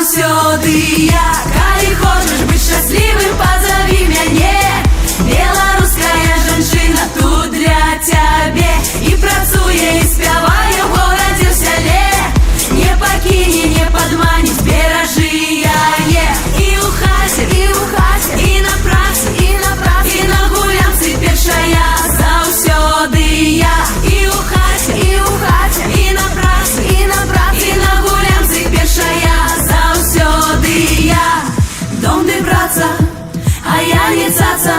заўсёды я. Калі хочаш быць шчаслівым, пазаві мяне. Беларуская жанчына тут для цябе. І працуе, і спявае ў горадзе, ў сяле. Не пакіне, не падманіць, беражы яе. І ў хаце, і на працы, і на гулянцы першая заўсёды я. І ў хаце, і на працы, і на гулянцы першая заўсёды я. Дом ды праца, а я не цаца,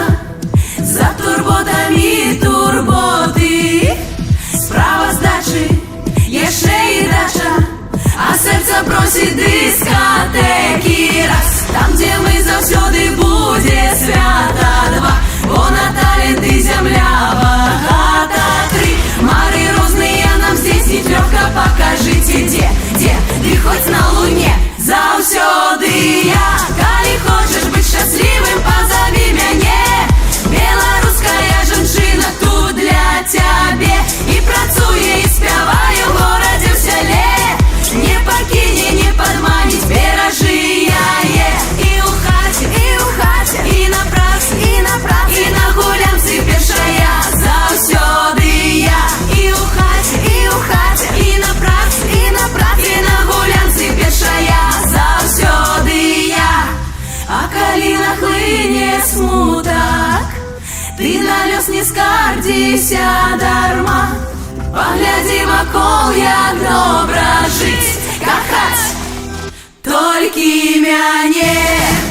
за турботамі турботы. Справаздачы, яшчэ і дача, а сэрца просіць дыскатэкі раз. Там, дзе мы заўсёды будзе свята два, бо на таленты зямля багата тры. Мары розныя нам здзейсніць лёгка, пакажыце дзе, ды хоць на луне заўсёды я. Калі хочаш быць шчаслівым, пазаві мяне. Беларуская жанчына тут для цябе. І працуе, і спявае ў горадзе, ў сяле. Не пакіне, не падманіць, беражы яе. І ў хаце, і на працы, і на гулянцы першая заўсёды я. І ў хаце, і на працы, і на гулянцы першая заўсёды я. А калі нахлыне смутак, ты на лёс не скардзіся дарма. Паглядзі вакол, як добра жыць, кахаць толькі мяне.